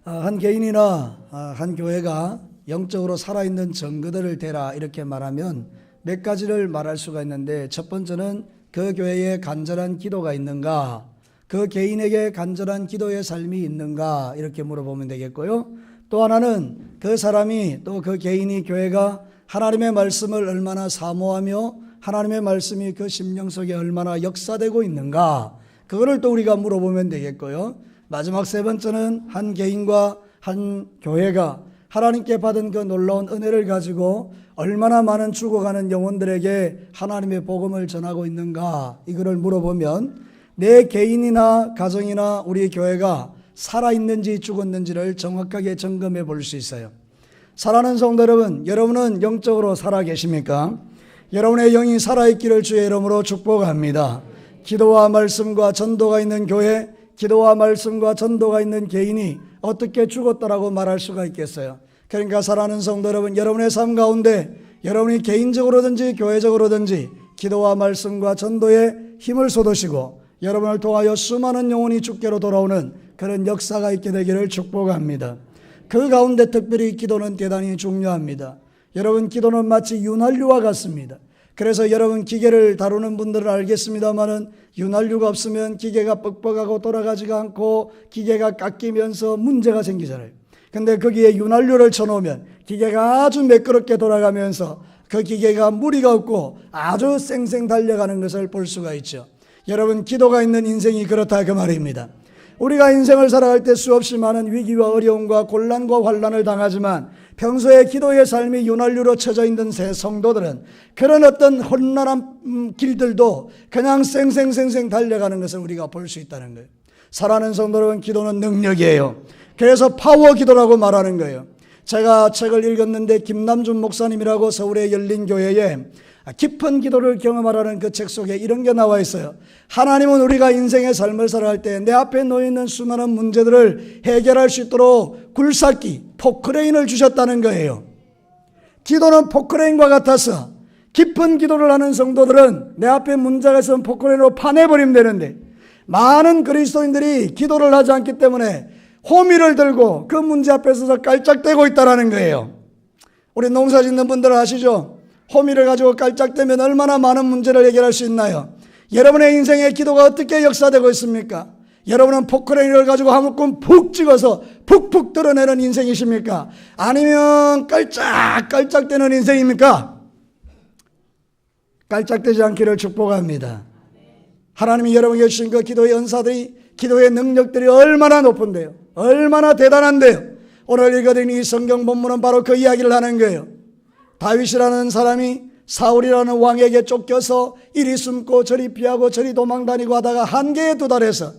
한 개인이나 한 교회가 영적으로 살아있는 증거들을 대라 이렇게 말하면 몇 가지를 말할 수가 있는데, 첫 번째는 그 교회에 간절한 기도가 있는가, 그 개인에게 간절한 기도의 삶이 있는가 이렇게 물어보면 되겠고요. 또 하나는 그 사람이, 또 그 개인이, 교회가 하나님의 말씀을 얼마나 사모하며 하나님의 말씀이 그 심령 속에 얼마나 역사되고 있는가, 그거를 또 우리가 물어보면 되겠고요. 마지막 세 번째는 한 개인과 한 교회가 하나님께 받은 그 놀라운 은혜를 가지고 얼마나 많은 죽어가는 영혼들에게 하나님의 복음을 전하고 있는가, 이거를 물어보면 내 개인이나 가정이나 우리 교회가 살아있는지 죽었는지를 정확하게 점검해 볼 수 있어요. 사랑하는 성도 여러분, 여러분은 영적으로 살아 계십니까? 여러분의 영이 살아있기를 주의 이름으로 축복합니다. 기도와 말씀과 전도가 있는 교회, 기도와 말씀과 전도가 있는 개인이 어떻게 죽었다라고 말할 수가 있겠어요? 그러니까 사랑하는 성도 여러분, 여러분의 삶 가운데 여러분이 개인적으로든지 교회적으로든지 기도와 말씀과 전도에 힘을 쏟으시고 여러분을 통하여 수많은 영혼이 주께로 돌아오는 그런 역사가 있게 되기를 축복합니다. 그 가운데 특별히 기도는 대단히 중요합니다. 여러분, 기도는 마치 윤활유와 같습니다. 그래서 여러분, 기계를 다루는 분들은 알겠습니다만은 윤활유가 없으면 기계가 뻑뻑하고 돌아가지가 않고 기계가 깎이면서 문제가 생기잖아요. 근데 거기에 윤활유를 쳐놓으면 기계가 아주 매끄럽게 돌아가면서 그 기계가 무리가 없고 아주 쌩쌩 달려가는 것을 볼 수가 있죠. 여러분, 기도가 있는 인생이 그렇다 그 말입니다. 우리가 인생을 살아갈 때 수없이 많은 위기와 어려움과 곤란과 환난을 당하지만 평소에 기도의 삶이 윤활유로 쳐져 있는 새 성도들은 그런 어떤 험난한 길들도 그냥 쌩쌩쌩쌩 달려가는 것을 우리가 볼 수 있다는 거예요. 사랑하는 성도 여러분, 기도는 능력이에요. 그래서 파워 기도라고 말하는 거예요. 제가 책을 읽었는데 김남준 목사님이라고 서울의 열린교회에 깊은 기도를 경험하라는 그 책 속에 이런 게 나와 있어요. 하나님은 우리가 인생의 삶을 살아갈 때 내 앞에 놓여있는 수많은 문제들을 해결할 수 있도록 굴삭기, 포크레인을 주셨다는 거예요. 기도는 포크레인과 같아서 깊은 기도를 하는 성도들은 내 앞에 문제가 있으면 포크레인으로 파내버리면 되는데, 많은 그리스도인들이 기도를 하지 않기 때문에 호미를 들고 그 문제 앞에 서서 깔짝대고 있다는 거예요. 우리 농사 짓는 분들 아시죠? 호미를 가지고 깔짝대면 얼마나 많은 문제를 해결할 수 있나요? 여러분의 인생의 기도가 어떻게 역사되고 있습니까? 여러분은 포크레인을 가지고 한 묶음 푹 찍어서 푹푹 드러내는 인생이십니까? 아니면 깔짝깔짝대는 인생입니까? 깔짝대지 않기를 축복합니다. 하나님이 여러분에게 주신 그 기도의 은사들이, 기도의 능력들이 얼마나 높은데요, 얼마나 대단한데요. 오늘 읽어드린 이 성경 본문은 바로 그 이야기를 하는 거예요. 다윗이라는 사람이 사울이라는 왕에게 쫓겨서 이리 숨고 저리 피하고 저리 도망다니고 하다가 한계에 도달해서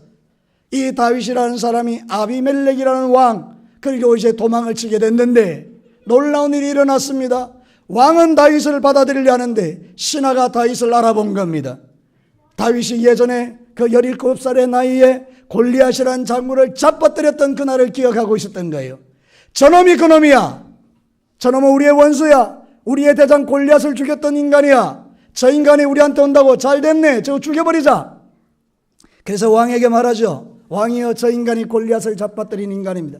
이 다윗이라는 사람이 아비멜렉이라는 왕, 그리고 이제 도망을 치게 됐는데 놀라운 일이 일어났습니다. 왕은 다윗을 받아들이려 하는데 신하가 다윗을 알아본 겁니다. 다윗이 예전에 그 17살의 나이에 골리앗이라는 장군을 잡아뜨렸던 그날을 기억하고 있었던 거예요. 저놈이 그놈이야. 저놈은 우리의 원수야. 우리의 대장 골리앗을 죽였던 인간이야. 저 인간이 우리한테 온다고 잘 됐네. 저거 죽여버리자. 그래서 왕에게 말하죠. 왕이여, 저 인간이 골리앗을 잡아뜨린 인간입니다.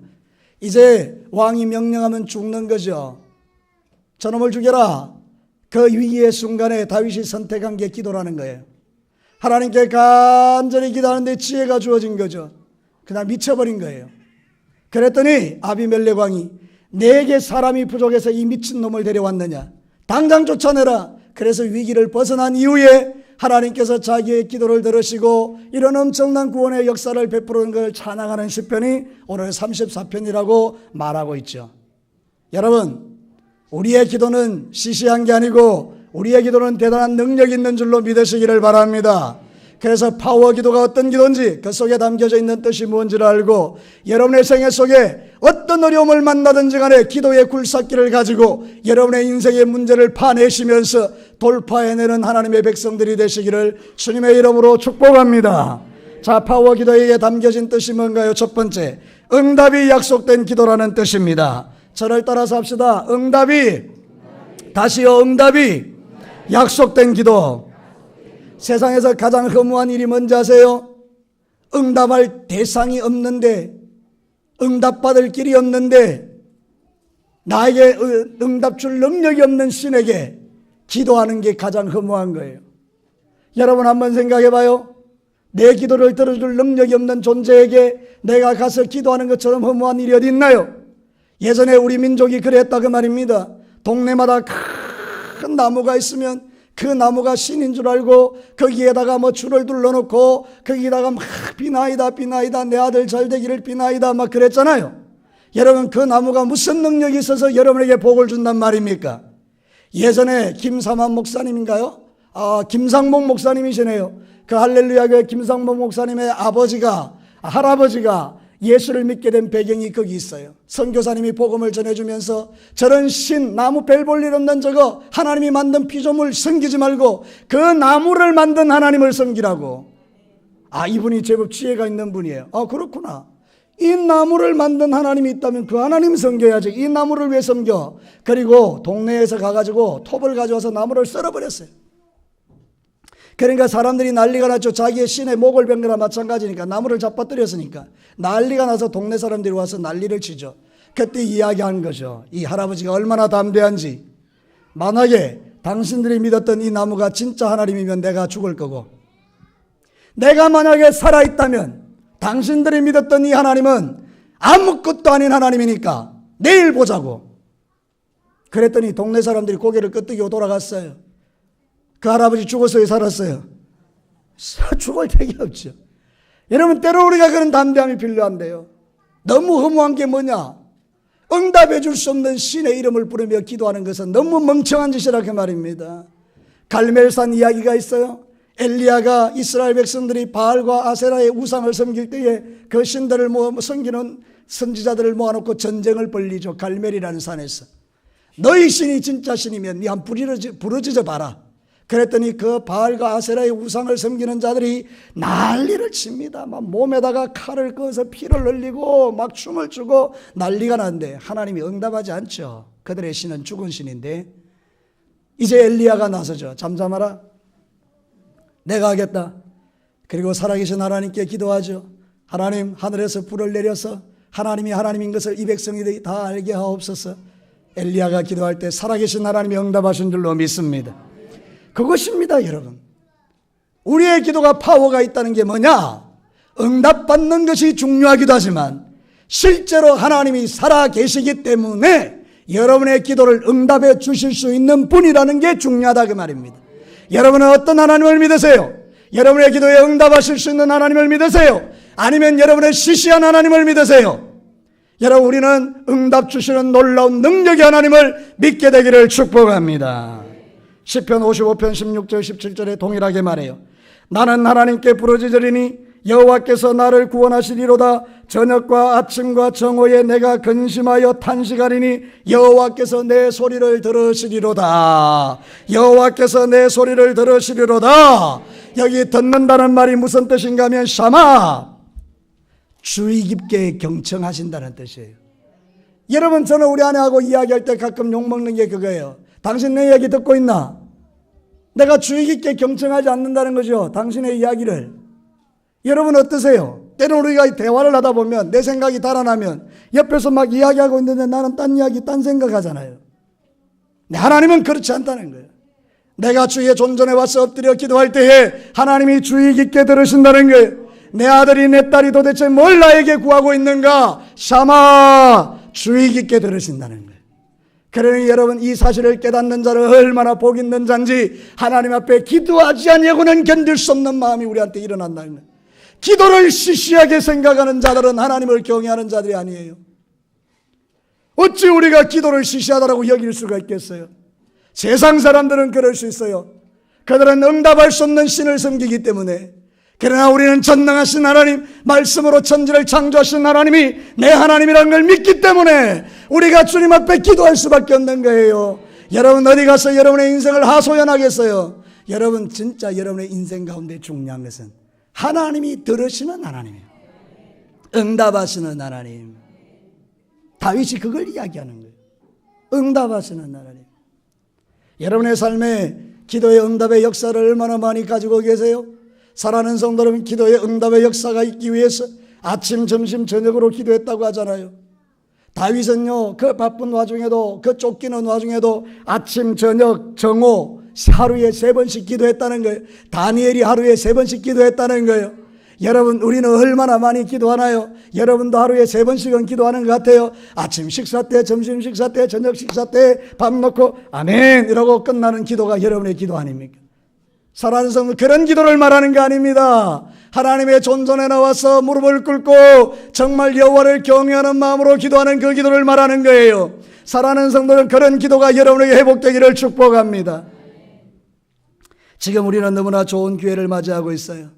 이제 왕이 명령하면 죽는 거죠. 저놈을 죽여라. 그 위기의 순간에 다윗이 선택한 게 기도라는 거예요. 하나님께 간절히 기도하는데 지혜가 주어진 거죠. 그냥 미쳐버린 거예요. 그랬더니 아비멜렉 왕이 내게 사람이 부족해서 이 미친놈을 데려왔느냐, 당장 쫓아내라. 그래서 위기를 벗어난 이후에 하나님께서 자기의 기도를 들으시고 이런 엄청난 구원의 역사를 베푸는 걸 찬양하는 시편이 오늘 34편이라고 말하고 있죠. 여러분, 우리의 기도는 시시한 게 아니고 우리의 기도는 대단한 능력이 있는 줄로 믿으시기를 바랍니다. 그래서 파워 기도가 어떤 기도인지, 그 속에 담겨져 있는 뜻이 뭔지를 알고 여러분의 생애 속에 어떤 어려움을 만나든지 간에 기도의 굴삭기를 가지고 여러분의 인생의 문제를 파내시면서 돌파해내는 하나님의 백성들이 되시기를 주님의 이름으로 축복합니다. 자, 파워 기도에 담겨진 뜻이 뭔가요? 첫 번째, 응답이 약속된 기도라는 뜻입니다. 저를 따라서 합시다. 다시요, 응답이 약속된 기도. 세상에서 가장 허무한 일이 뭔지 아세요? 응답할 대상이 없는데 응답받을 길이 없는데 나에게 응답 줄 능력이 없는 신에게 기도하는 게 가장 허무한 거예요. 여러분 한번 생각해 봐요. 내 기도를 들어줄 능력이 없는 존재에게 내가 가서 기도하는 것처럼 허무한 일이 어디 있나요? 예전에 우리 민족이 그랬다 그 말입니다. 동네마다 큰 나무가 있으면 그 나무가 신인 줄 알고 거기에다가 뭐 줄을 둘러놓고 거기에다가 막 비나이다 비나이다 내 아들 잘 되기를 비나이다 막 그랬잖아요. 여러분 그 나무가 무슨 능력이 있어서 여러분에게 복을 준단 말입니까? 예전에 김삼환 목사님인가요? 김상목 목사님이시네요. 그 할렐루야 교회 김상목 목사님의 할아버지가 예수를 믿게 된 배경이 거기 있어요. 선교사님이 복음을 전해주면서 저런 신 나무 별 볼 일 없는 저거 하나님이 만든 피조물 섬기지 말고 그 나무를 만든 하나님을 섬기라고. 이분이 제법 지혜가 있는 분이에요. 그렇구나. 이 나무를 만든 하나님이 있다면 그 하나님 섬겨야지. 이 나무를 왜 섬겨? 그리고 동네에서 가가지고 톱을 가져와서 나무를 썰어버렸어요. 그러니까 사람들이 난리가 났죠. 자기의 신의 목을 벤 거나 마찬가지니까 나무를 잡아뜨렸으니까 난리가 나서 동네 사람들이 와서 난리를 치죠. 그때 이야기한 거죠. 이 할아버지가 얼마나 담대한지. 만약에 당신들이 믿었던 이 나무가 진짜 하나님이면 내가 죽을 거고, 내가 만약에 살아있다면 당신들이 믿었던 이 하나님은 아무것도 아닌 하나님이니까 내일 보자고. 그랬더니 동네 사람들이 고개를 끄덕이고 돌아갔어요. 그 할아버지 죽었어요? 살았어요? 죽을 택이 없죠. 여러분 때로 우리가 그런 담대함이 필요한데요. 너무 허무한 게 뭐냐? 응답해 줄 수 없는 신의 이름을 부르며 기도하는 것은 너무 멍청한 짓이라 그 말입니다. 갈멜산 이야기가 있어요. 엘리야가 이스라엘 백성들이 바알과 아세라의 우상을 섬길 때에 그 신들을 섬기는 선지자들을 모아놓고 전쟁을 벌리죠. 갈멜이라는 산에서. 너희 신이 진짜 신이면 니 한번 부르짖어 봐라. 그랬더니 그 바알과 아세라의 우상을 섬기는 자들이 난리를 칩니다. 막 몸에다가 칼을 그어서 피를 흘리고 막 춤을 추고 난리가 나는데 하나님이 응답하지 않죠. 그들의 신은 죽은 신인데. 이제 엘리야가 나서죠. 잠잠하라. 내가 하겠다. 그리고 살아계신 하나님께 기도하죠. 하나님, 하늘에서 불을 내려서 하나님이 하나님인 것을 이 백성들이 다 알게 하옵소서. 엘리야가 기도할 때 살아계신 하나님이 응답하신 줄로 믿습니다. 그것입니다, 여러분. 우리의 기도가 파워가 있다는 게 뭐냐? 응답받는 것이 중요하기도 하지만 실제로 하나님이 살아계시기 때문에 여러분의 기도를 응답해 주실 수 있는 분이라는 게 중요하다 그 말입니다. 여러분은 어떤 하나님을 믿으세요? 여러분의 기도에 응답하실 수 있는 하나님을 믿으세요? 아니면 여러분의 시시한 하나님을 믿으세요? 여러분, 우리는 응답 주시는 놀라운 능력의 하나님을 믿게 되기를 축복합니다. 시편 55편 16절 17절에 동일하게 말해요. 나는 하나님께 부르짖으리니 여호와께서 나를 구원하시리로다. 저녁과 아침과 정오에 내가 근심하여 탄식하리니 여호와께서 내 소리를 들으시리로다. 여호와께서 내 소리를 들으시리로다. 여기 듣는다는 말이 무슨 뜻인가 하면 샤마, 주의 깊게 경청하신다는 뜻이에요. 여러분, 저는 우리 아내하고 이야기할 때 가끔 욕먹는 게 그거예요. 당신 내 이야기 듣고 있나? 내가 주의 깊게 경청하지 않는다는 거죠. 당신의 이야기를. 여러분 어떠세요? 때로 우리가 대화를 하다 보면 내 생각이 달아나면 옆에서 막 이야기하고 있는데 나는 딴 이야기, 딴 생각하잖아요. 하나님은 그렇지 않다는 거예요. 내가 주의 존전에 와서 엎드려 기도할 때에 하나님이 주의 깊게 들으신다는 거예요. 내 아들이 내 딸이 도대체 뭘 나에게 구하고 있는가? 샤마, 주의 깊게 들으신다는 거예요. 그러니 여러분, 이 사실을 깨닫는 자를 얼마나 복 있는 자인지 하나님 앞에 기도하지 않냐고는 견딜 수 없는 마음이 우리한테 일어난다는 거예요. 기도를 시시하게 생각하는 자들은 하나님을 경외하는 자들이 아니에요. 어찌 우리가 기도를 시시하다고 여길 수가 있겠어요? 세상 사람들은 그럴 수 있어요. 그들은 응답할 수 없는 신을 섬기기 때문에. 그러나 우리는 전능하신 하나님, 말씀으로 천지를 창조하신 하나님이 내 하나님이라는 걸 믿기 때문에 우리가 주님 앞에 기도할 수밖에 없는 거예요. 여러분 어디 가서 여러분의 인생을 하소연하겠어요? 여러분, 진짜 여러분의 인생 가운데 중요한 것은 하나님이 들으시는 하나님이에요. 응답하시는 하나님. 다윗이 그걸 이야기하는 거예요. 응답하시는 하나님. 여러분의 삶에 기도의 응답의 역사를 얼마나 많이 가지고 계세요? 사랑하는 성도 여러분, 기도의 응답의 역사가 있기 위해서 아침, 점심, 저녁으로 기도했다고 하잖아요. 다윗은요, 그 바쁜 와중에도, 그 쫓기는 와중에도 아침, 저녁, 정오 하루에 3번씩 기도했다는 거예요. 다니엘이 하루에 3번씩 기도했다는 거예요. 여러분, 우리는 얼마나 많이 기도하나요? 여러분도 하루에 3번씩은 기도하는 것 같아요. 아침 식사 때, 점심 식사 때, 저녁 식사 때 밥 먹고 아멘 이러고 끝나는 기도가 여러분의 기도 아닙니까? 사랑하는 성도, 그런 기도를 말하는 게 아닙니다. 하나님의 존전에 나와서 무릎을 꿇고 정말 여호와를 경외하는 마음으로 기도하는 그 기도를 말하는 거예요. 사랑하는 성도는 그런 기도가 여러분에게 회복되기를 축복합니다. 지금 우리는 너무나 좋은 기회를 맞이하고 있어요.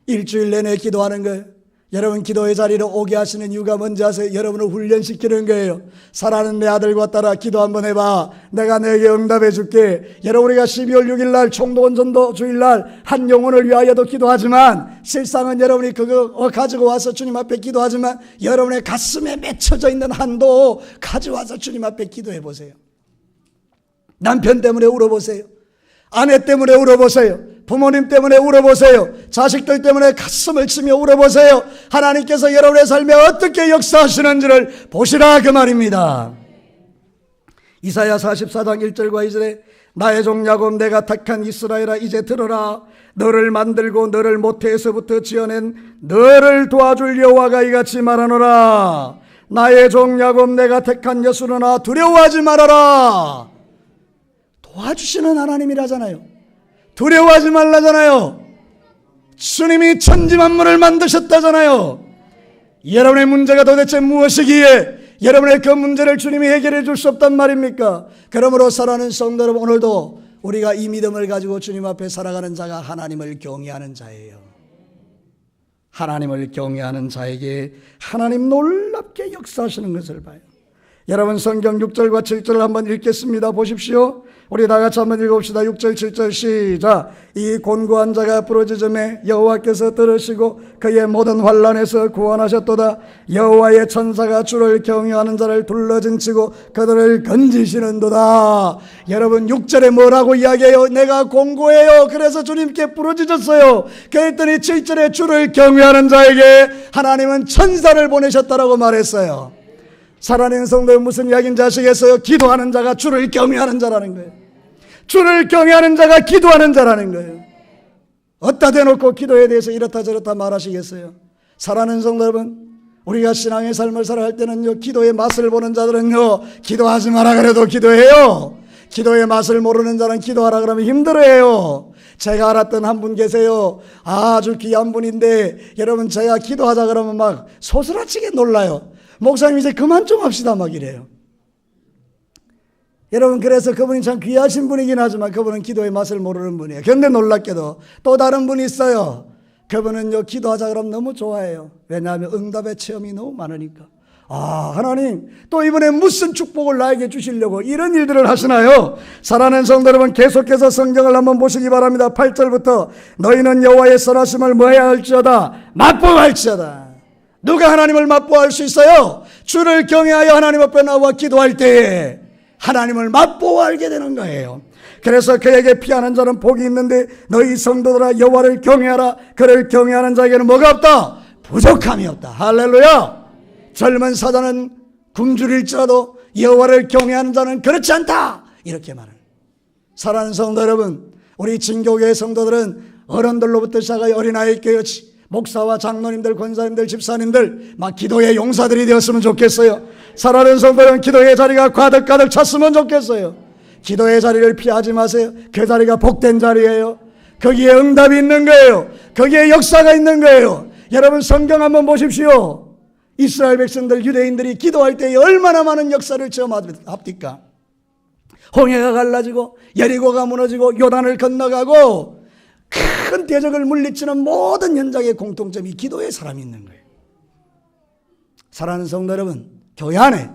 일주일 내내 기도하는 거예요. 여러분, 기도의 자리로 오게 하시는 이유가 뭔지 아세요? 여러분을 훈련시키는 거예요. 사랑하는 내 아들과 딸아, 기도 한번 해봐. 내가 너에게 응답해 줄게. 여러분, 우리가 12월 6일 날 총동원 전도 주일날 한 영혼을 위하여도 기도하지만, 실상은 여러분이 그거 가지고 와서 주님 앞에 기도하지만 여러분의 가슴에 맺혀져 있는 한도 가져와서 주님 앞에 기도해 보세요. 남편 때문에 울어보세요. 아내 때문에 울어보세요. 부모님 때문에 울어보세요. 자식들 때문에 가슴을 치며 울어보세요. 하나님께서 여러분의 삶에 어떻게 역사하시는지를 보시라, 그 말입니다. 이사야 44장 1절과 2절에 나의 종 야곱, 내가 택한 이스라엘아, 이제 들어라. 너를 만들고 너를 모태에서부터 지어낸 너를 도와줄 여호와가 이같이 말하노라. 나의 종 야곱, 내가 택한 여수르나 두려워하지 말아라. 도와주시는 하나님이라잖아요. 두려워하지 말라잖아요. 주님이 천지만물을 만드셨다잖아요. 여러분의 문제가 도대체 무엇이기에 여러분의 그 문제를 주님이 해결해 줄 수 없단 말입니까? 그러므로 사랑하는 성도 여러분, 오늘도 우리가 이 믿음을 가지고 주님 앞에 살아가는 자가 하나님을 경외하는 자예요. 하나님을 경외하는 자에게 하나님 놀랍게 역사하시는 것을 봐요. 여러분, 성경 6절과 7절을 한번 읽겠습니다. 보십시오. 우리 다 같이 한번 읽어봅시다. 6절 7절 시작. 이 곤고한 자가 부르짖음에 여호와께서 들으시고 그의 모든 환난에서 구원하셨도다. 여호와의 천사가 주를 경외하는 자를 둘러진치고 그들을 건지시는도다. 여러분, 6절에 뭐라고 이야기해요? 내가 곤고해요. 그래서 주님께 부르짖었어요. 그랬더니 7절에 주를 경외하는 자에게 하나님은 천사를 보내셨다라고 말했어요. 사랑하는 성도는 무슨 이야기인지 아시겠어요? 기도하는 자가 주를 경외하는 자라는 거예요. 주를 경외하는 자가 기도하는 자라는 거예요. 어디다 대놓고 기도에 대해서 이렇다 저렇다 말하시겠어요? 사랑하는 성도 여러분, 우리가 신앙의 삶을 살아갈 때는요, 기도의 맛을 보는 자들은요, 기도하지 마라 그래도 기도해요. 기도의 맛을 모르는 자는 기도하라 그러면 힘들어해요. 제가 알았던 한 분 계세요. 아주 귀한 분인데 여러분, 제가 기도하자 그러면 막 소스라치게 놀라요. 목사님, 이제 그만 좀 합시다 막 이래요. 여러분, 그래서 그분이 참 귀하신 분이긴 하지만 그분은 기도의 맛을 모르는 분이에요. 그런데 놀랍게도 또 다른 분이 있어요. 그분은요, 기도하자 그러면 너무 좋아해요. 왜냐하면 응답의 체험이 너무 많으니까. 아, 하나님 또 이번에 무슨 축복을 나에게 주시려고 이런 일들을 하시나요? 사랑하는 성도 여러분, 계속해서 성경을 한번 보시기 바랍니다. 8절부터 너희는 여호와의 선하심을 뭐해야 할지어다 맛보아 할지어다. 누가 하나님을 맛보아할 수 있어요? 주를 경외하여 하나님 앞에 나와 기도할 때에 하나님을 맛보아 알게 되는 거예요. 그래서 그에게 피하는 자는 복이 있는데 너희 성도들아, 여호와를 경외하라. 그를 경외하는 자에게는 뭐가 없다? 부족함이 없다. 할렐루야. 젊은 사자는 굶주릴지라도 여호와를 경외하는 자는 그렇지 않다, 이렇게 말해요. 사랑하는 성도 여러분, 우리 진교교회 성도들은 어른들로부터 시작하여 어린아이께까지 목사와 장로님들, 권사님들, 집사님들 막 기도의 용사들이 되었으면 좋겠어요. 사랑하는 성도는 기도의 자리가 가득가득 찼으면 좋겠어요. 기도의 자리를 피하지 마세요. 그 자리가 복된 자리예요. 거기에 응답이 있는 거예요. 거기에 역사가 있는 거예요. 여러분, 성경 한번 보십시오. 이스라엘 백성들, 유대인들이 기도할 때 얼마나 많은 역사를 체험합니까? 홍해가 갈라지고 여리고가 무너지고 요단을 건너가고 큰 대적을 물리치는 모든 현장의 공통점이 기도의 사람이 있는 거예요. 사랑하는 성도 여러분, 교회 안에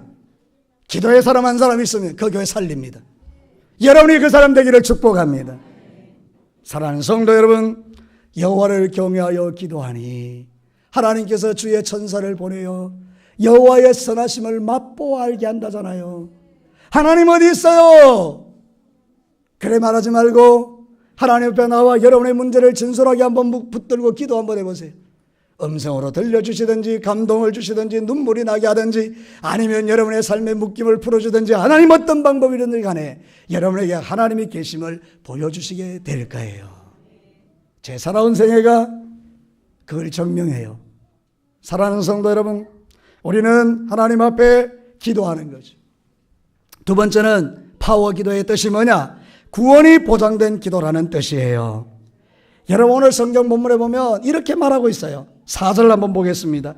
기도의 사람 한 사람 있으면 그 교회 살립니다. 여러분이 그 사람 되기를 축복합니다. 사랑하는 성도 여러분, 여호와를 경외하여 기도하니 하나님께서 주의 천사를 보내어 여호와의 선하심을 맛보아 알게 한다잖아요. 하나님 어디 있어요? 그래 말하지 말고 하나님 앞에 나와 여러분의 문제를 진솔하게 한번 붙들고 기도 한번 해보세요. 음성으로 들려주시든지 감동을 주시든지 눈물이 나게 하든지 아니면 여러분의 삶의 묶임을 풀어주든지 하나님 어떤 방법이든지 간에 여러분에게 하나님이 계심을 보여주시게 될 거예요. 제 살아온 생애가 그걸 증명해요. 사랑하는 성도 여러분, 우리는 하나님 앞에 기도하는 거죠. 두 번째는 파워 기도의 뜻이 뭐냐? 구원이 보장된 기도라는 뜻이에요. 여러분 오늘 성경 본문에 보면 이렇게 말하고 있어요. 4절 한번 보겠습니다.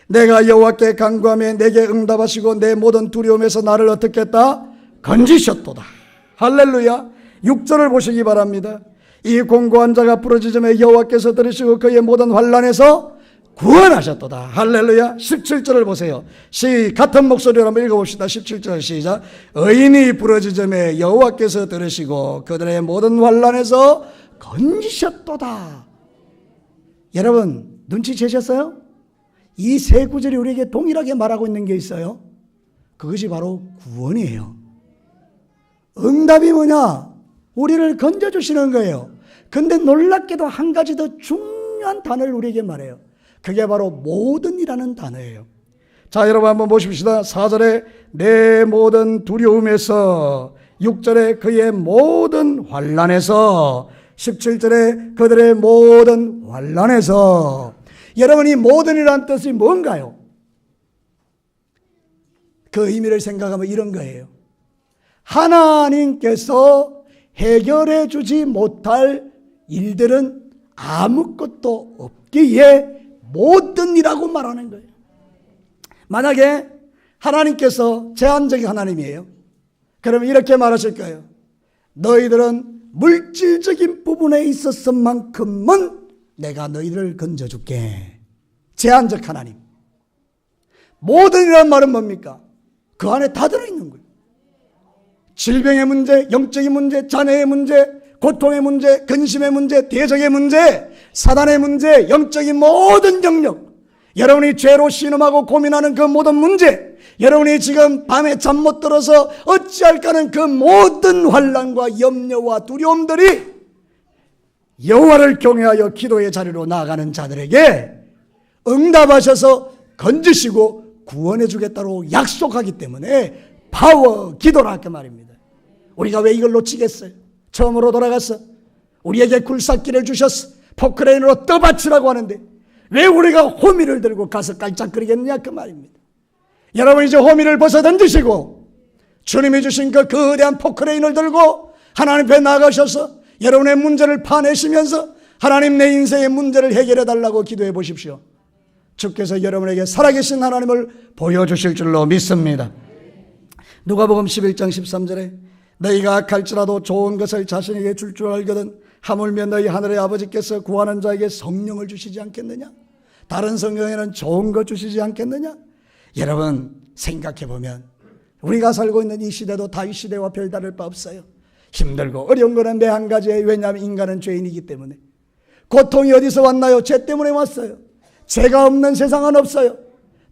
내가 여호와께 간구하며 내게 응답하시고 내 모든 두려움에서 나를 어떻게 했다? 건지셨도다. 할렐루야. 6절을 보시기 바랍니다. 이 공고한 자가 부르짖음에 여호와께서 들으시고 그의 모든 환난에서 구원하셨도다. 할렐루야. 17절을 보세요. 같은 목소리로 한번 읽어봅시다. 17절 시작. 의인이 부르짖음에 여호와께서 들으시고 그들의 모든 환난에서 건지셨도다. 여러분 눈치채셨어요? 이 세 구절이 우리에게 동일하게 말하고 있는 게 있어요. 그것이 바로 구원이에요. 응답이 뭐냐? 우리를 건져주시는 거예요. 근데 놀랍게도 한 가지 더 중요한 단어를 우리에게 말해요. 그게 바로 모든이라는 단어예요. 자, 여러분 한번 보십시다. 4절에 내 모든 두려움에서, 6절에 그의 모든 환난에서, 17절에 그들의 모든 환난에서. 여러분이 모든이라는 뜻이 뭔가요? 그 의미를 생각하면 이런 거예요. 하나님께서 해결해 주지 못할 일들은 아무것도 없기에 모든이라고 말하는 거예요. 만약에 하나님께서 제한적인 하나님이에요. 그러면 이렇게 말하실 거예요. 너희들은 물질적인 부분에 있었만큼은 내가 너희들을 건져줄게. 제한적 하나님. 모든이라는 말은 뭡니까? 그 안에 다 들어있는 거예요. 질병의 문제, 영적인 문제, 자녀의 문제, 고통의 문제, 근심의 문제, 대적의 문제, 사단의 문제, 영적인 모든 영역, 여러분이 죄로 신음하고 고민하는 그 모든 문제, 여러분이 지금 밤에 잠 못 들어서 어찌할까 하는 그 모든 환난과 염려와 두려움들이 여호와를 경외하여 기도의 자리로 나아가는 자들에게 응답하셔서 건지시고 구원해 주겠다고 약속하기 때문에 파워 기도라 그 말입니다. 우리가 왜 이걸 놓치겠어요? 처음으로 돌아갔어. 우리에게 굴삭기를 주셨어. 포크레인으로 떠받치라고 하는데 왜 우리가 호미를 들고 가서 깔짝거리겠느냐 그 말입니다. 여러분 이제 호미를 벗어 던지시고 주님이 주신 그 거대한 포크레인을 들고 하나님 앞에 나가셔서 여러분의 문제를 파내시면서 하나님 내 인생의 문제를 해결해 달라고 기도해 보십시오. 주께서 여러분에게 살아계신 하나님을 보여주실 줄로 믿습니다. 누가복음 11장 13절에 너희가 악할지라도 좋은 것을 자신에게 줄 줄 알거든 하물며 너희 하늘의 아버지께서 구하는 자에게 성령을 주시지 않겠느냐? 다른 성경에는 좋은 것 주시지 않겠느냐? 여러분 생각해 보면 우리가 살고 있는 이 시대도 다윗 시대와 별다를 바 없어요. 힘들고 어려운 거는 매 한 가지예요. 왜냐하면 인간은 죄인이기 때문에. 고통이 어디서 왔나요? 죄 때문에 왔어요. 죄가 없는 세상은 없어요.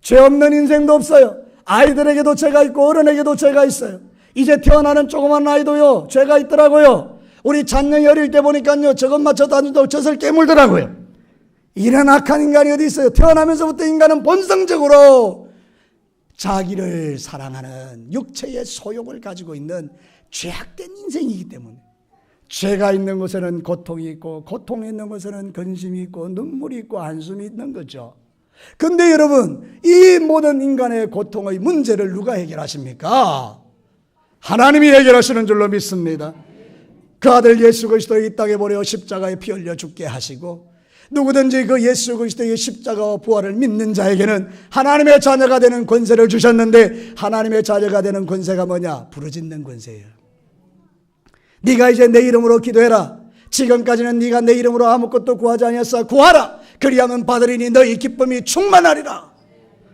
죄 없는 인생도 없어요. 아이들에게도 죄가 있고 어른에게도 죄가 있어요. 이제 태어나는 조그만 아이도요 죄가 있더라고요. 우리 잔영이 어릴 때 보니까요 저것 맞춰도 안 준다고 젖을 깨물더라고요. 이런 악한 인간이 어디 있어요? 태어나면서부터 인간은 본성적으로 자기를 사랑하는 육체의 소욕을 가지고 있는 죄악된 인생이기 때문에 죄가 있는 곳에는 고통이 있고 고통이 있는 곳에는 근심이 있고 눈물이 있고 한숨이 있는 거죠. 근데 여러분 이 모든 인간의 고통의 문제를 누가 해결하십니까? 하나님이 해결하시는 줄로 믿습니다. 그 아들 예수 그리스도를 이 땅에 보내어 십자가에 피 흘려 죽게 하시고 누구든지 그 예수 그리스도의 십자가와 부활을 믿는 자에게는 하나님의 자녀가 되는 권세를 주셨는데 하나님의 자녀가 되는 권세가 뭐냐? 부르짖는 권세예요. 네가 이제 내 이름으로 기도해라. 지금까지는 네가 내 이름으로 아무것도 구하지 아니했어. 구하라. 그리하면 받으리니 너희 기쁨이 충만하리라.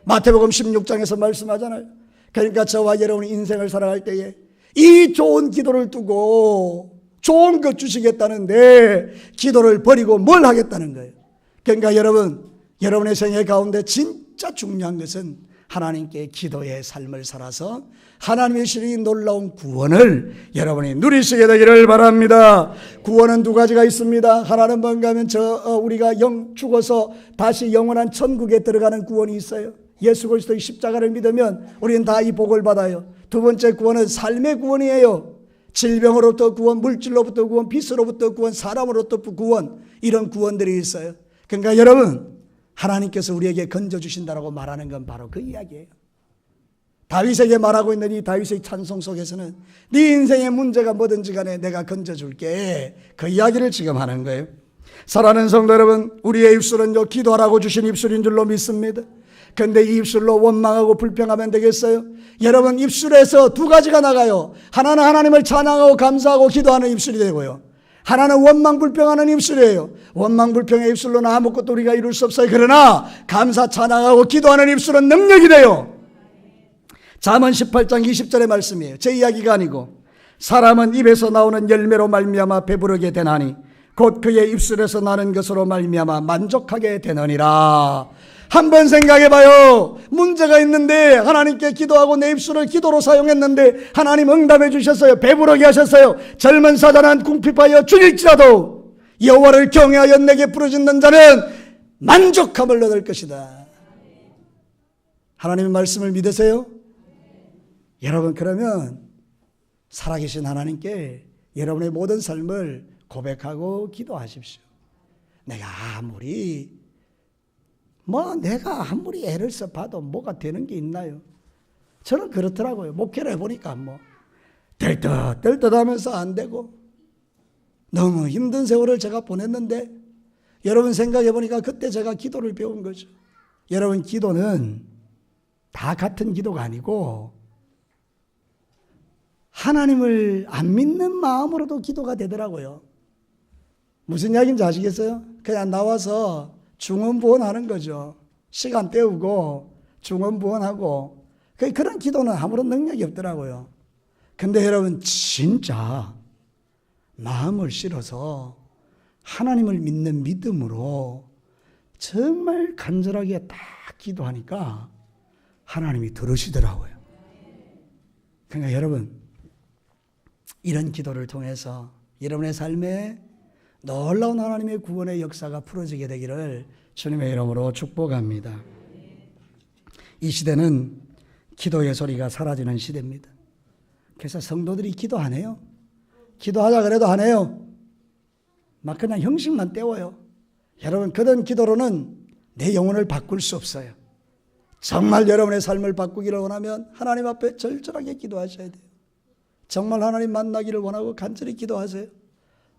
마태복음 16장에서 말씀하잖아요. 그러니까 저와 여러분이 인생을 살아갈 때에 이 좋은 기도를 두고 좋은 것 주시겠다는데 기도를 버리고 뭘 하겠다는 거예요. 그러니까 여러분, 여러분의 생애 가운데 진짜 중요한 것은 하나님께 기도의 삶을 살아서 하나님의 실이 놀라운 구원을 여러분이 누리시게 되기를 바랍니다. 구원은 두 가지가 있습니다. 하나는 뭔가 하면 우리가 죽어서 다시 영원한 천국에 들어가는 구원이 있어요. 예수 그리스도의 십자가를 믿으면 우리는 다 이 복을 받아요. 두 번째 구원은 삶의 구원이에요. 질병으로부터 구원, 물질로부터 구원, 빚으로부터 구원, 사람으로부터 구원, 이런 구원들이 있어요. 그러니까 여러분, 하나님께서 우리에게 건져주신다라고 말하는 건 바로 그 이야기예요. 다윗에게 말하고 있는 이 다윗의 찬송 속에서는 네 인생의 문제가 뭐든지 간에 내가 건져줄게, 그 이야기를 지금 하는 거예요. 사랑하는 성도 여러분, 우리의 입술은요 기도하라고 주신 입술인 줄로 믿습니다. 그런데 이 입술로 원망하고 불평하면 되겠어요? 여러분, 입술에서 두 가지가 나가요. 하나는 하나님을 찬양하고 감사하고 기도하는 입술이 되고요, 하나는 원망 불평하는 입술이에요. 원망 불평의 입술로는 아무것도 우리가 이룰 수 없어요. 그러나 감사 찬양하고 기도하는 입술은 능력이 돼요. 잠언 18장 20절의 말씀이에요. 제 이야기가 아니고, 사람은 입에서 나오는 열매로 말미암아 배부르게 되나니 곧 그의 입술에서 나는 것으로 말미암아 만족하게 되느니라. 한번 생각해 봐요. 문제가 있는데 하나님께 기도하고 내 입술을 기도로 사용했는데 하나님 응답해 주셨어요. 배부르게 하셨어요. 젊은 사자는 궁핍하여 죽일지라도 여호와를 경외하여 내게 부르짖는 자는 만족함을 얻을 것이다. 하나님의 말씀을 믿으세요? 여러분, 그러면 살아계신 하나님께 여러분의 모든 삶을 고백하고 기도하십시오. 내가 아무리 애를 써봐도 뭐가 되는 게 있나요? 저는 그렇더라고요. 목회를 해보니까 뜰듯 하면서 안 되고 너무 힘든 세월을 제가 보냈는데, 여러분 생각해보니까 그때 제가 기도를 배운 거죠. 여러분, 기도는 다 같은 기도가 아니고 하나님을 안 믿는 마음으로도 기도가 되더라고요. 무슨 이야기인지 아시겠어요? 그냥 나와서 중언부언하는 거죠. 시간 때우고 중언부언하고, 그런 기도는 아무런 능력이 없더라고요. 근데 여러분, 진짜 마음을 실어서 하나님을 믿는 믿음으로 정말 간절하게 딱 기도하니까 하나님이 들으시더라고요. 그러니까 여러분, 이런 기도를 통해서 여러분의 삶에 놀라운 하나님의 구원의 역사가 풀어지게 되기를 주님의 이름으로 축복합니다. 이 시대는 기도의 소리가 사라지는 시대입니다. 그래서 성도들이 기도 안 해요. 기도하자 그래도 안 해요. 막 그냥 형식만 떼워요. 여러분, 그런 기도로는 내 영혼을 바꿀 수 없어요. 정말 여러분의 삶을 바꾸기를 원하면 하나님 앞에 절절하게 기도하셔야 돼요. 정말 하나님 만나기를 원하고 간절히 기도하세요.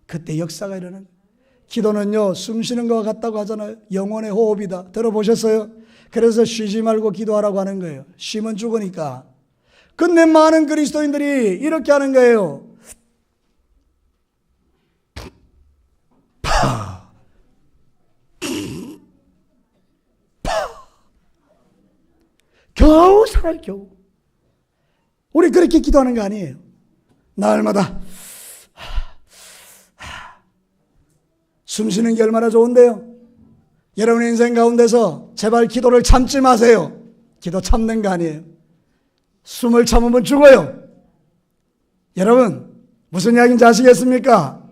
그때 역사가 일어나는 거예요. 기도는요, 숨 쉬는 것과 같다고 하잖아요. 영혼의 호흡이다. 들어보셨어요? 그래서 쉬지 말고 기도하라고 하는 거예요. 쉬면 죽으니까. 근데 많은 그리스도인들이 이렇게 하는 거예요. 겨우 살아요, 겨우. 우리 그렇게 기도하는 거 아니에요. 날마다 숨 쉬는 게 얼마나 좋은데요. 여러분의 인생 가운데서 제발 기도를 참지 마세요. 기도 참는 거 아니에요. 숨을 참으면 죽어요. 여러분, 무슨 이야기인지 아시겠습니까?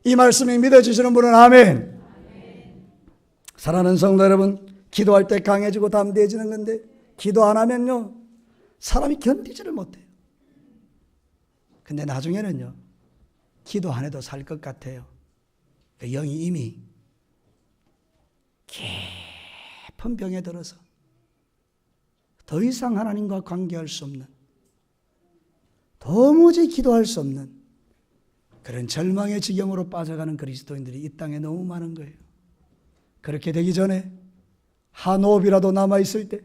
이 말씀이 믿어지시는 분은 아멘. 사랑하는 성도 여러분, 기도할 때 강해지고 담대해지는 건데 기도 안 하면요, 사람이 견디지를 못해요. 근데 나중에는요, 기도 안 해도 살 것 같아요. 그 영이 이미 깊은 병에 들어서 더 이상 하나님과 관계할 수 없는, 도무지 기도할 수 없는 그런 절망의 지경으로 빠져가는 그리스도인들이 이 땅에 너무 많은 거예요. 그렇게 되기 전에 한 호흡이라도 남아있을 때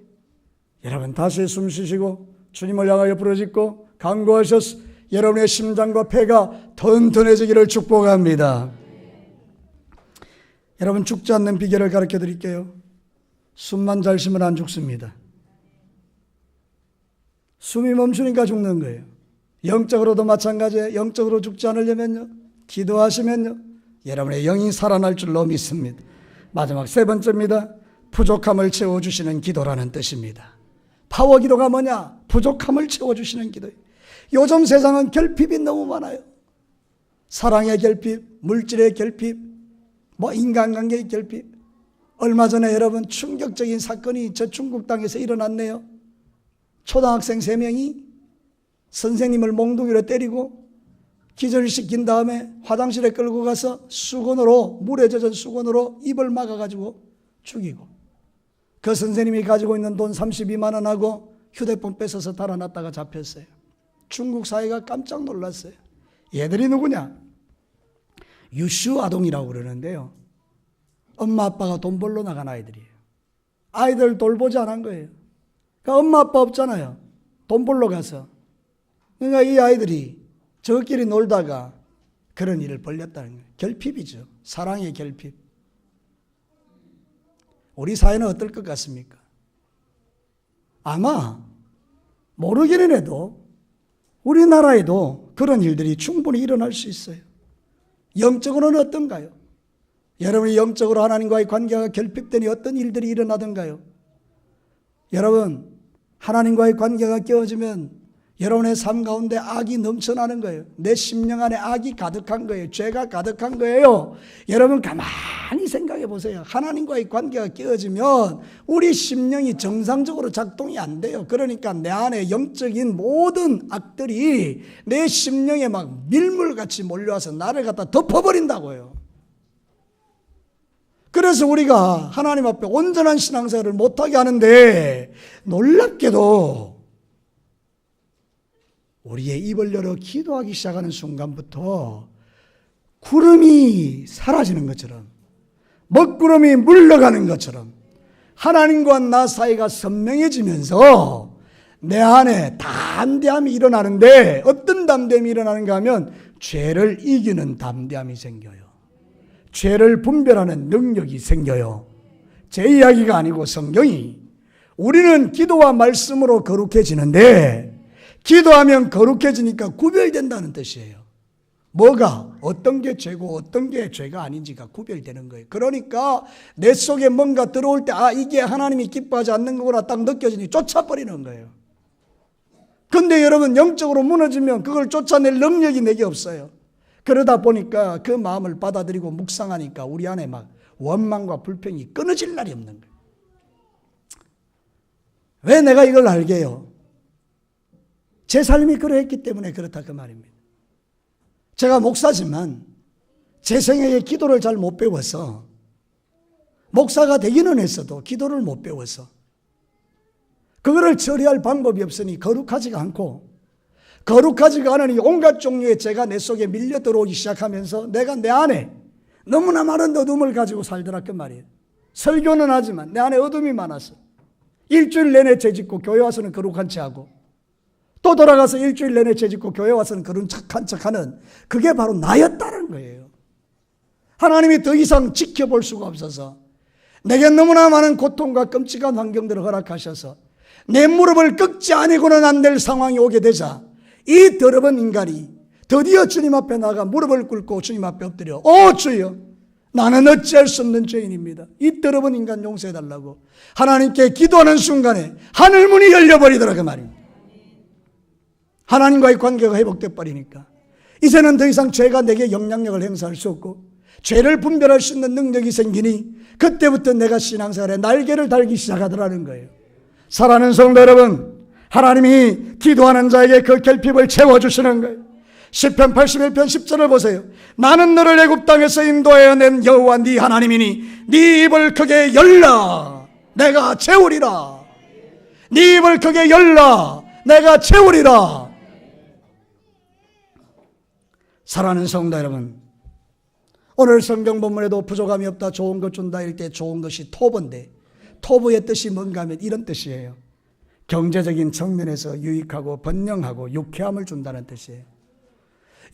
여러분 다시 숨 쉬시고 주님을 향하여 부르짖고 간구하셔서 여러분의 심장과 폐가 튼튼해지기를 축복합니다. 여러분, 죽지 않는 비결을 가르쳐 드릴게요. 숨만 잘 쉬면 안 죽습니다. 숨이 멈추니까 죽는 거예요. 영적으로도 마찬가지예요. 영적으로 죽지 않으려면요, 기도하시면요, 여러분의 영이 살아날 줄로 믿습니다. 마지막 세 번째입니다. 부족함을 채워주시는 기도라는 뜻입니다. 파워 기도가 뭐냐? 부족함을 채워주시는 기도예요. 요즘 세상은 결핍이 너무 많아요. 사랑의 결핍, 물질의 결핍, 인간관계의 결핍. 얼마 전에 여러분 충격적인 사건이 저 중국 땅에서 일어났네요. 초등학생 3명이 선생님을 몽둥이로 때리고 기절시킨 다음에 화장실에 끌고 가서 수건으로, 물에 젖은 수건으로 입을 막아가지고 죽이고, 그 선생님이 가지고 있는 돈 32만 원하고 휴대폰 뺏어서 달아났다가 잡혔어요. 중국 사회가 깜짝 놀랐어요. 얘들이 누구냐? 유슈 아동이라고 그러는데요. 엄마 아빠가 돈 벌러 나간 아이들이에요. 아이들 돌보지 않은 거예요. 그러니까 엄마 아빠 없잖아요. 돈 벌러 가서. 그러니까 이 아이들이 저끼리 놀다가 그런 일을 벌렸다는 거예요. 결핍이죠. 사랑의 결핍. 우리 사회는 어떨 것 같습니까? 아마 모르기는 해도 우리나라에도 그런 일들이 충분히 일어날 수 있어요. 영적으로는 어떤가요? 여러분이 영적으로 하나님과의 관계가 결핍되니 어떤 일들이 일어나던가요? 여러분, 하나님과의 관계가 깨어지면 여러분의 삶 가운데 악이 넘쳐나는 거예요. 내 심령 안에 악이 가득한 거예요. 죄가 가득한 거예요. 여러분 가만히 생각해 보세요. 하나님과의 관계가 깨어지면 우리 심령이 정상적으로 작동이 안 돼요. 그러니까 내 안에 영적인 모든 악들이 내 심령에 막 밀물같이 몰려와서 나를 갖다 덮어버린다고요. 그래서 우리가 하나님 앞에 온전한 신앙생활을 못하게 하는데, 놀랍게도 우리의 입을 열어 기도하기 시작하는 순간부터 구름이 사라지는 것처럼, 먹구름이 물러가는 것처럼 하나님과 나 사이가 선명해지면서 내 안에 담대함이 일어나는데, 어떤 담대함이 일어나는가 하면 죄를 이기는 담대함이 생겨요. 죄를 분별하는 능력이 생겨요. 제 이야기가 아니고 성경이, 우리는 기도와 말씀으로 거룩해지는데, 기도하면 거룩해지니까 구별된다는 뜻이에요. 뭐가 어떤 게 죄고 어떤 게 죄가 아닌지가 구별되는 거예요. 그러니까 내 속에 뭔가 들어올 때 이게 하나님이 기뻐하지 않는 거구나 딱 느껴지니 쫓아버리는 거예요. 근데 여러분, 영적으로 무너지면 그걸 쫓아낼 능력이 내게 없어요. 그러다 보니까 그 마음을 받아들이고 묵상하니까 우리 안에 막 원망과 불평이 끊어질 날이 없는 거예요. 왜 내가 이걸 알게요? 제 삶이 그러했기 때문에 그렇다 그 말입니다. 제가 목사지만 제 생애에 기도를 잘 못 배워서, 목사가 되기는 했어도 기도를 못 배워서 그거를 처리할 방법이 없으니 거룩하지가 않고, 거룩하지가 않으니 온갖 종류의 죄가 내 속에 밀려 들어오기 시작하면서 내가 내 안에 너무나 많은 어둠을 가지고 살더라 그 말이에요. 설교는 하지만 내 안에 어둠이 많아서 일주일 내내 죄짓고 교회 와서는 거룩한 척하고, 또 돌아가서 일주일 내내 죄짓고 교회 와서는 그런 착한 척하는, 그게 바로 나였다는 거예요. 하나님이 더 이상 지켜볼 수가 없어서 내게 너무나 많은 고통과 끔찍한 환경들을 허락하셔서 내 무릎을 꺾지 않고는 안 될 상황이 오게 되자, 이 더러운 인간이 드디어 주님 앞에 나가 무릎을 꿇고 주님 앞에 엎드려, 주여, 나는 어찌할 수 없는 죄인입니다. 이 더러운 인간 용서해달라고 하나님께 기도하는 순간에 하늘문이 열려버리더라 그 말입니다. 하나님과의 관계가 회복돼 버리니까 이제는 더 이상 죄가 내게 영향력을 행사할 수 없고 죄를 분별할 수 있는 능력이 생기니, 그때부터 내가 신앙생활에 날개를 달기 시작하더라는 거예요. 사랑하는 성도 여러분, 하나님이 기도하는 자에게 그 결핍을 채워주시는 거예요. 시편 81편 10절을 보세요. 나는 너를 애굽 땅에서 인도하여 낸 여호와 네 하나님이니 네 입을 크게 열라 내가 채우리라. 네 입을 크게 열라 내가 채우리라. 사랑하는 성도 여러분, 오늘 성경 본문에도 부족함이 없다, 좋은 것 준다 일 때 좋은 것이 토부인데, 토부의 뜻이 뭔가 하면 이런 뜻이에요. 경제적인 측면에서 유익하고 번영하고 유쾌함을 준다는 뜻이에요.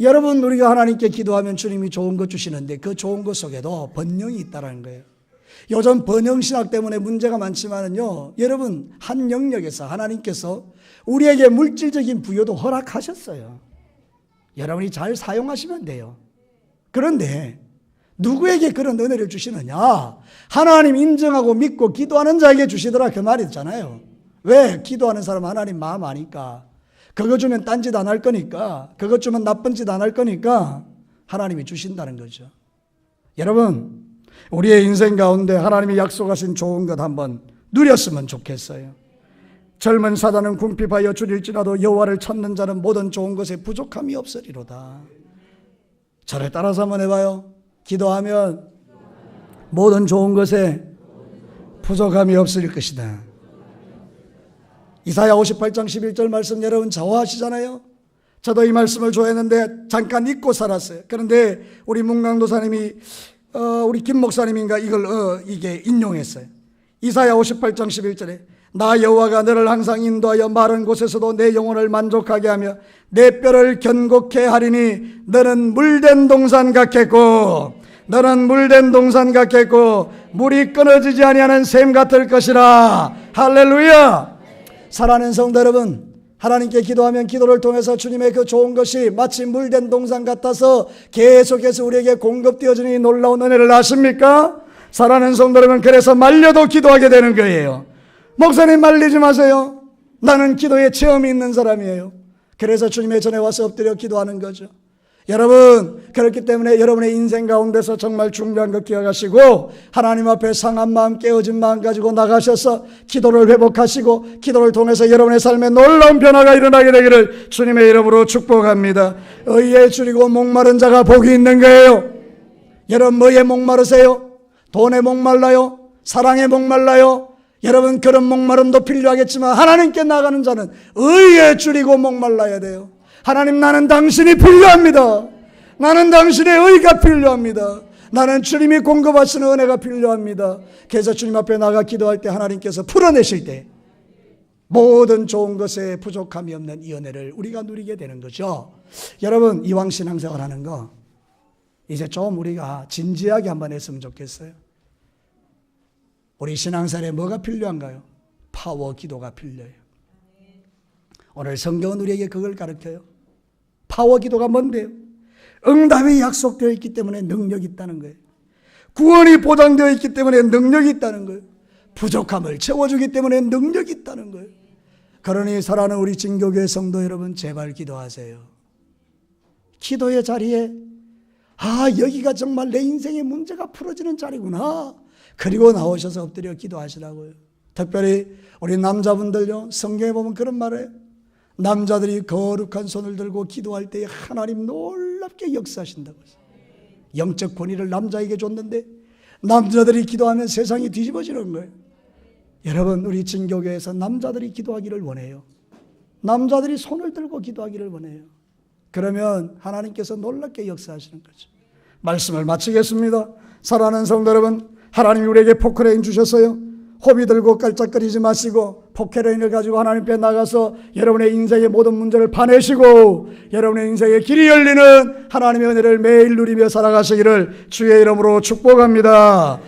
여러분, 우리가 하나님께 기도하면 주님이 좋은 것 주시는데 그 좋은 것 속에도 번영이 있다는 거예요. 요즘 번영신학 때문에 문제가 많지만은요, 여러분, 한 영역에서 하나님께서 우리에게 물질적인 부여도 허락하셨어요. 여러분이 잘 사용하시면 돼요. 그런데 누구에게 그런 은혜를 주시느냐? 하나님 인정하고 믿고 기도하는 자에게 주시더라 그 말이잖아요. 왜? 기도하는 사람은 하나님 마음 아니까. 그거 주면 딴짓 안 할 거니까, 그것 주면 나쁜 짓 안 할 거니까 하나님이 주신다는 거죠. 여러분, 우리의 인생 가운데 하나님이 약속하신 좋은 것 한번 누렸으면 좋겠어요. 젊은 사자는 궁핍하여 줄일지라도 여호와를 찾는 자는 모든 좋은 것에 부족함이 없으리로다. 저를 따라서 한번 해봐요. 기도하면 모든 좋은 것에 부족함이 없을 것이다. 이사야 58장 11절 말씀 여러분 좋아하시잖아요. 저도 이 말씀을 좋아했는데 잠깐 잊고 살았어요. 그런데 우리 문강도사님이 우리 김 목사님인가 이게 인용했어요. 이사야 58장 11절에 나 여호와가 너를 항상 인도하여 마른 곳에서도 내 영혼을 만족하게 하며 내 뼈를 견고케 하리니 너는 물된 동산 같겠고 물이 끊어지지 아니하는 샘 같을 것이라. 할렐루야. 사랑하는 성도 여러분, 하나님께 기도하면 기도를 통해서 주님의 그 좋은 것이 마치 물된 동산 같아서 계속해서 우리에게 공급되어지니 놀라운 은혜를 아십니까? 사랑하는 성도 여러분, 그래서 말려도 기도하게 되는 거예요. 목사님 말리지 마세요. 나는 기도에 체험이 있는 사람이에요. 그래서 주님의 전에 와서 엎드려 기도하는 거죠. 여러분, 그렇기 때문에 여러분의 인생 가운데서 정말 중요한 것 기억하시고 하나님 앞에 상한 마음, 깨어진 마음 가지고 나가셔서 기도를 회복하시고 기도를 통해서 여러분의 삶에 놀라운 변화가 일어나게 되기를 주님의 이름으로 축복합니다. 의에 줄이고 목마른 자가 복이 있는 거예요. 여러분, 뭐에 목마르세요? 돈에 목말라요? 사랑에 목말라요? 여러분, 그런 목마름도 필요하겠지만 하나님께 나가는 자는 의에 줄이고 목말라야 돼요. 하나님, 나는 당신이 필요합니다. 나는 당신의 의가 필요합니다. 나는 주님이 공급하시는 은혜가 필요합니다. 그래서 주님 앞에 나가 기도할 때 하나님께서 풀어내실 때 모든 좋은 것에 부족함이 없는 이 은혜를 우리가 누리게 되는 거죠. 여러분, 이왕 신앙생활 하는 거 이제 좀 우리가 진지하게 한번 했으면 좋겠어요. 우리 신앙생활에 뭐가 필요한가요? 파워 기도가 필요해요. 오늘 성경은 우리에게 그걸 가르쳐요. 파워 기도가 뭔데요? 응답이 약속되어 있기 때문에 능력이 있다는 거예요. 구원이 보장되어 있기 때문에 능력이 있다는 거예요. 부족함을 채워주기 때문에 능력이 있다는 거예요. 그러니 사랑하는 우리 진교교회 성도 여러분, 제발 기도하세요. 기도의 자리에 여기가 정말 내 인생의 문제가 풀어지는 자리구나. 그리고 나오셔서 엎드려 기도하시라고요. 특별히 우리 남자분들요, 성경에 보면 그런 말을 해요. 남자들이 거룩한 손을 들고 기도할 때 하나님 놀랍게 역사하신다고 했어요. 영적 권위를 남자에게 줬는데 남자들이 기도하면 세상이 뒤집어지는 거예요. 여러분, 우리 진교교에서 남자들이 기도하기를 원해요. 남자들이 손을 들고 기도하기를 원해요. 그러면 하나님께서 놀랍게 역사하시는 거죠. 말씀을 마치겠습니다. 사랑하는 성도 여러분, 하나님이 우리에게 포크레인 주셨어요. 호비 들고 깔짝거리지 마시고 포크레인을 가지고 하나님 앞에 나가서 여러분의 인생의 모든 문제를 파내시고 여러분의 인생의 길이 열리는 하나님의 은혜를 매일 누리며 살아가시기를 주의 이름으로 축복합니다.